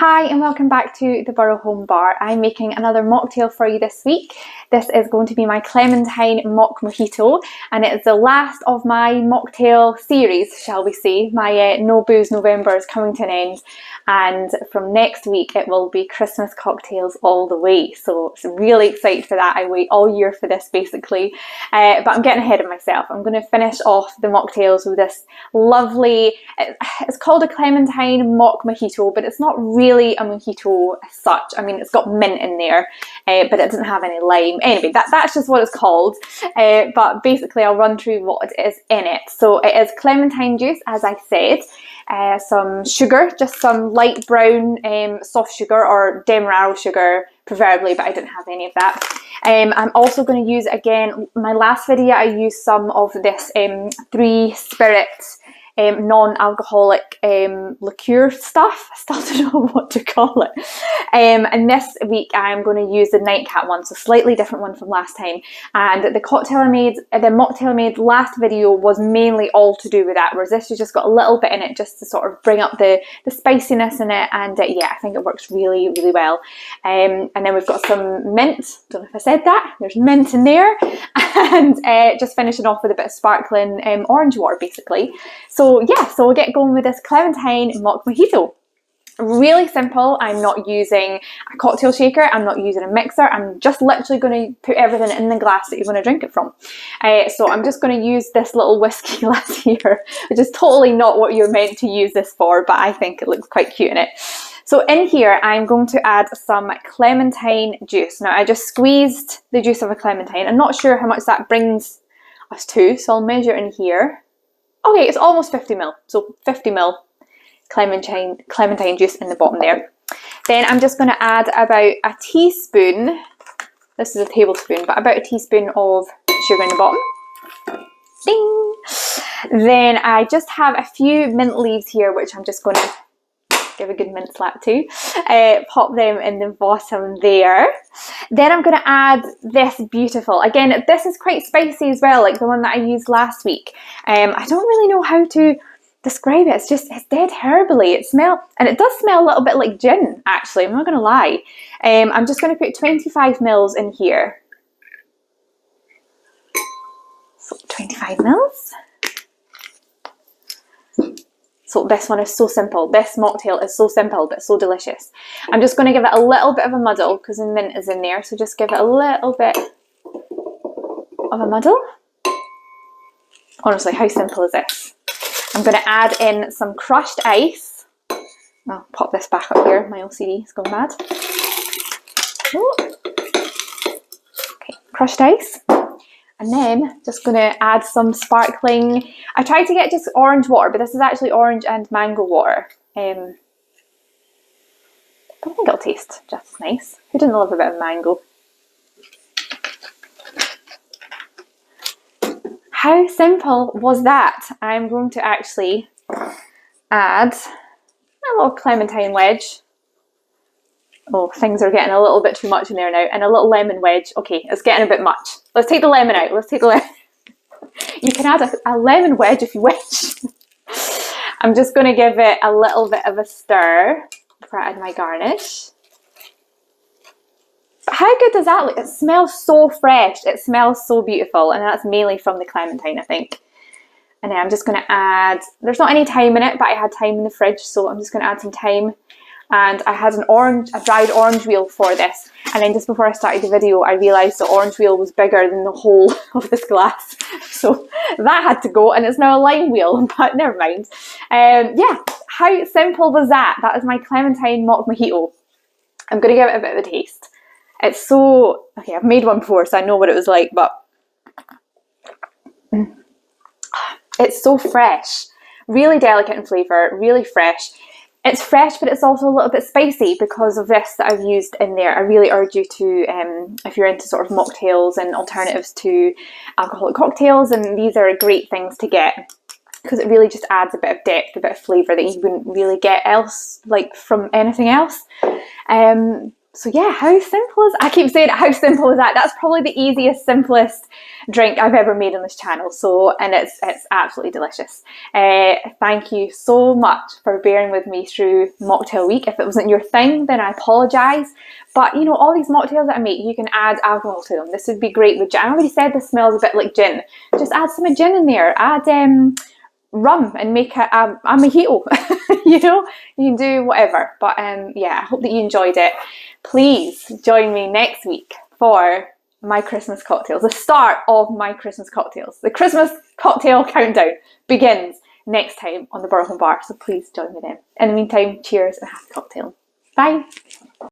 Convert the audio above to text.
Hi and welcome back to the Burrow Home Bar. I'm making another mocktail for you this week. This is going to be my Clementine Mock-Mojito, and it is the last of my mocktail series, shall we say. My No Booze November is coming to an end, and from next week it will be Christmas cocktails all the way. So I'm really excited for that. I wait all year for this basically, but I'm getting ahead of myself. I'm going to finish off the mocktails with this lovely, it's called a Clementine Mock-Mojito, but it's not really a mojito as such. I mean, it's got mint in there, but it doesn't have any lime. Anyway, that's just what it's called. But basically, I'll run through what is in it. So it is Clementine juice, as I said, some sugar, just some light brown soft sugar or Demerara sugar, preferably, but I didn't have any of that. I'm also going to use, again, my last video, I used some of this 3 Spirit non-alcoholic liqueur stuff. I still don't know what to call it. And this week I'm going to use the Nightcap one, so slightly different one from last time. And the cocktail I made, the mocktail I made last video was mainly all to do with that, whereas this has just got a little bit in it just to sort of bring up the spiciness in it. And yeah, I think it works really, really well. And then we've got some mint. Don't know if I said that. There's mint in there. And just finishing off with a bit of sparkling orange water, basically. So yeah, so we'll get going with this Clementine Mock-Mojito. Really simple. I'm not using a cocktail shaker. I'm not using a mixer. I'm just literally going to put everything in the glass that you're going to drink it from. So I'm just going to use this little whiskey glass here, which is totally not what you're meant to use this for, but I think it looks quite cute in it. So in here, I'm going to add some clementine juice. Now, I just squeezed the juice of a clementine. I'm not sure how much that brings us to, so I'll measure in here. Okay, it's almost 50 ml, so 50 ml clementine juice in the bottom there. Then I'm just going to add about a teaspoon, this is a tablespoon, but about a teaspoon of sugar in the bottom. Ding! Then I just have a few mint leaves here, which I'm just going to give a good mint slap to. Pop them in the bottom there. Then I'm going to add this beautiful, again, this is quite spicy as well, like the one that I used last week. I don't really know how to describe it. It's dead herbally. It does smell a little bit like gin, actually. I'm not going to lie. I'm just going to put 25 mils in here. So 25 mils. So this one is so simple. This mocktail is so simple, but so delicious. I'm just going to give it a little bit of a muddle because the mint is in there. So just give it a little bit of a muddle. Honestly, how simple is this? I'm going to add in some crushed ice. I'll pop this back up here. My OCD is going mad. Ooh. Okay, crushed ice. And then just going to add some sparkling. I tried to get just orange water, but this is actually orange and mango water. I don't think it'll taste just as nice. Who doesn't love a bit of mango? How simple was that? I'm going to actually add a little clementine wedge. Oh, things are getting a little bit too much in there now. And a little lemon wedge. Okay, it's getting a bit much. Let's take the lemon out. Let's take the lemon. You can add a lemon wedge if you wish. I'm just going to give it a little bit of a stir before I add my garnish. But how good does that look? It smells so fresh. It smells so beautiful. And that's mainly from the clementine, I think. And then I'm just going to add, there's not any thyme in it, but I had thyme in the fridge. So I'm just going to add some thyme. And I had a dried orange wheel for this. And then just before I started the video, I realised the orange wheel was bigger than the whole of this glass. So that had to go, and it's now a lime wheel, but never mind. Yeah, how simple was that? That is my Clementine Mock-Mojito. I'm going to give it a bit of a taste. It's so, okay, I've made one before, so I know what it was like, but it's so fresh. Really delicate in flavour, really fresh. It's fresh, but it's also a little bit spicy because of this that I've used in there. I really urge you to, if you're into sort of mocktails and alternatives to alcoholic cocktails, and these are great things to get because it really just adds a bit of depth, a bit of flavour that you wouldn't really get else, like from anything else. So yeah, how simple is, I keep saying it, how simple is that? That's probably the easiest, simplest drink I've ever made on this channel. So, and it's absolutely delicious. Thank you so much for bearing with me through mocktail week. If it wasn't your thing, then I apologise. But you know, all these mocktails that I make, you can add alcohol to them. This would be great with gin. I already said this smells a bit like gin. Just add some gin in there. Add rum and make it a mojito. You know, you can do whatever. But yeah, I hope that you enjoyed it. Please join me next week for my Christmas cocktails, the start of my Christmas cocktails. The Christmas cocktail countdown begins next time on the Burrow Home Bar, so please join me then. In the meantime, cheers and happy cocktail. Bye.